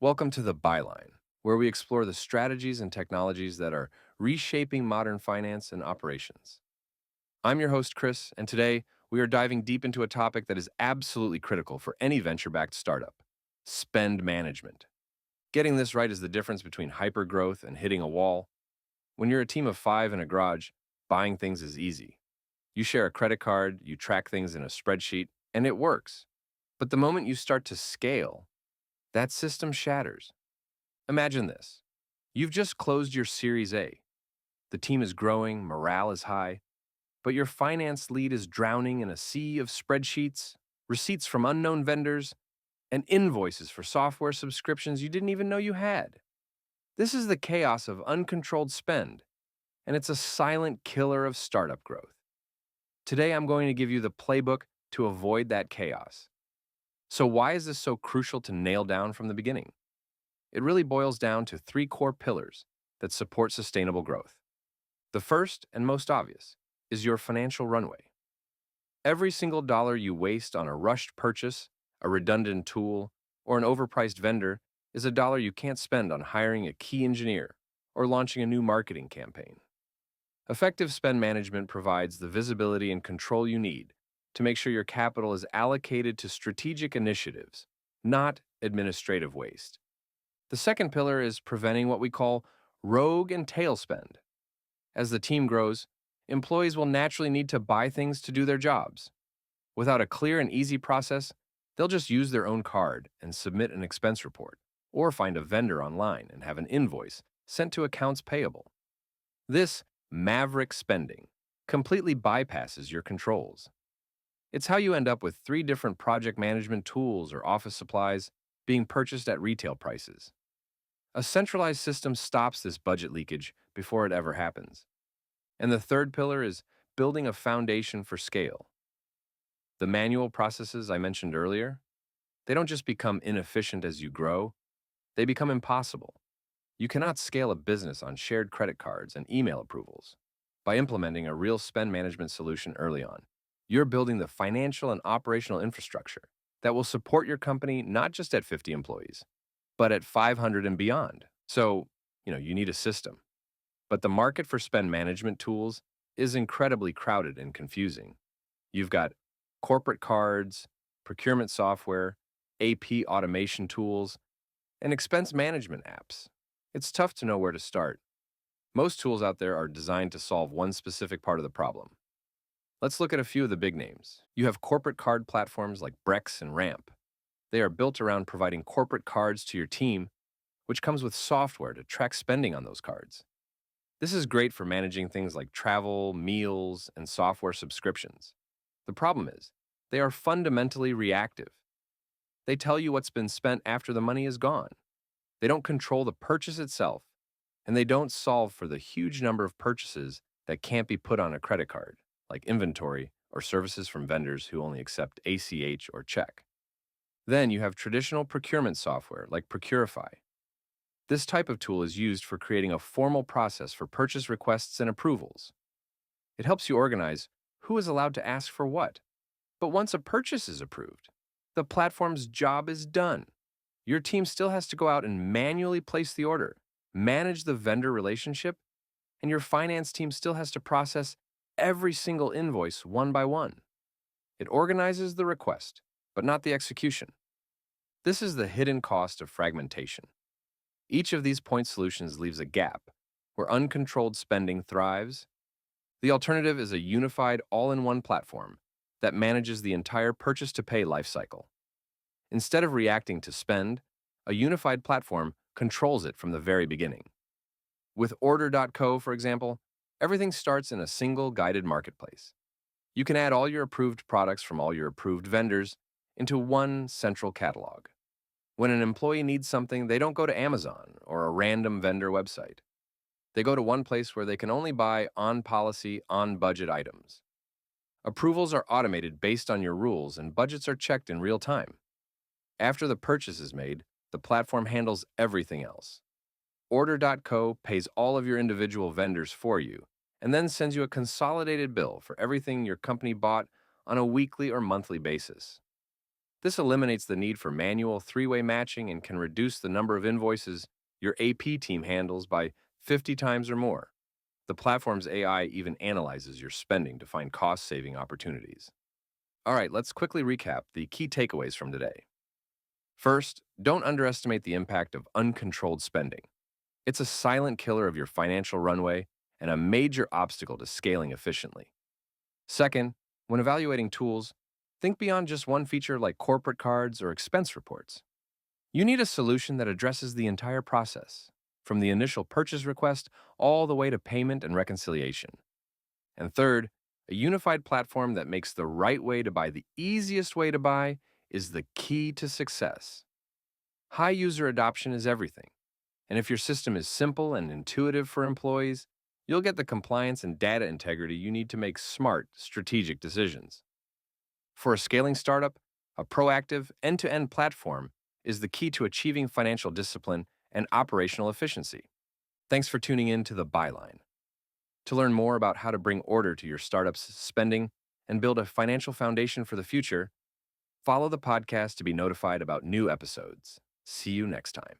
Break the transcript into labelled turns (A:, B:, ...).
A: Welcome to the Byline, where we explore the strategies and technologies that are reshaping modern finance and operations. I'm your host, Chris, and today we are diving deep into a topic that is absolutely critical for any venture backed startup: spend management. Getting this right is the difference between hypergrowth and hitting a wall. When you're a team of five in a garage, buying things is easy. You share a credit card, you track things in a spreadsheet, and it works. But the moment you start to scale, that system shatters. Imagine this. You've just closed your Series A. The team is growing, morale is high, but your finance lead is drowning in a sea of spreadsheets, receipts from unknown vendors, and invoices for software subscriptions you didn't even know you had. This is the chaos of uncontrolled spend, and it's a silent killer of startup growth. Today, I'm going to give you the playbook to avoid that chaos. So, why is this so crucial to nail down from the beginning? It really boils down to three core pillars that support sustainable growth. The first and most obvious is your financial runway. Every single dollar you waste on a rushed purchase, a redundant tool, or an overpriced vendor is a dollar you can't spend on hiring a key engineer or launching a new marketing campaign. Effective spend management provides the visibility and control you need to make sure your capital is allocated to strategic initiatives, not administrative waste. The second pillar is preventing what we call rogue and tail spend. As the team grows, employees will naturally need to buy things to do their jobs. Without a clear and easy process, they'll just use their own card and submit an expense report, or find a vendor online and have an invoice sent to accounts payable. This maverick spending completely bypasses your controls. It's how you end up with three different project management tools or office supplies being purchased at retail prices. A centralized system stops this budget leakage before it ever happens. And the third pillar is building a foundation for scale. The manual processes I mentioned earlier, they don't just become inefficient as you grow, they become impossible. You cannot scale a business on shared credit cards and email approvals. By implementing a real spend management solution early on, you're building the financial and operational infrastructure that will support your company not just at 50 employees, but at 500 and beyond. So, you need a system. But the market for spend management tools is incredibly crowded and confusing. You've got corporate cards, procurement software, AP automation tools, and expense management apps. It's tough to know where to start. Most tools out there are designed to solve one specific part of the problem. Let's look at a few of the big names. You have corporate card platforms like Brex and Ramp. They are built around providing corporate cards to your team, which comes with software to track spending on those cards. This is great for managing things like travel, meals, and software subscriptions. The problem is, they are fundamentally reactive. They tell you what's been spent after the money is gone. They don't control the purchase itself, and they don't solve for the huge number of purchases that can't be put on a credit card, like inventory or services from vendors who only accept ACH or check. Then you have traditional procurement software like Procurify. This type of tool is used for creating a formal process for purchase requests and approvals. It helps you organize who is allowed to ask for what. But once a purchase is approved, the platform's job is done. Your team still has to go out and manually place the order, manage the vendor relationship, and your finance team still has to process every single invoice one by one. It organizes the request, but not the execution. This is the hidden cost of fragmentation. Each of these point solutions leaves a gap where uncontrolled spending thrives. The alternative is a unified, all-in-one platform that manages the entire purchase-to-pay lifecycle. Instead of reacting to spend, a unified platform controls it from the very beginning. With Order.co, for example, everything starts in a single guided marketplace. You can add all your approved products from all your approved vendors into one central catalog. When an employee needs something, they don't go to Amazon or a random vendor website. They go to one place where they can only buy on-policy, on-budget items. Approvals are automated based on your rules, and budgets are checked in real time. After the purchase is made, the platform handles everything else. Order.co pays all of your individual vendors for you and then sends you a consolidated bill for everything your company bought on a weekly or monthly basis. This eliminates the need for manual three-way matching and can reduce the number of invoices your AP team handles by 50 times or more. The platform's AI even analyzes your spending to find cost-saving opportunities. All right, let's quickly recap the key takeaways from today. First, don't underestimate the impact of uncontrolled spending. It's a silent killer of your financial runway and a major obstacle to scaling efficiently. Second, when evaluating tools, think beyond just one feature like corporate cards or expense reports. You need a solution that addresses the entire process, from the initial purchase request all the way to payment and reconciliation. And third, a unified platform that makes the right way to buy the easiest way to buy is the key to success. High user adoption is everything. And if your system is simple and intuitive for employees, you'll get the compliance and data integrity you need to make smart, strategic decisions. For a scaling startup, a proactive, end-to-end platform is the key to achieving financial discipline and operational efficiency. Thanks for tuning in to The Byline. To learn more about how to bring order to your startup's spending and build a financial foundation for the future, follow the podcast to be notified about new episodes. See you next time.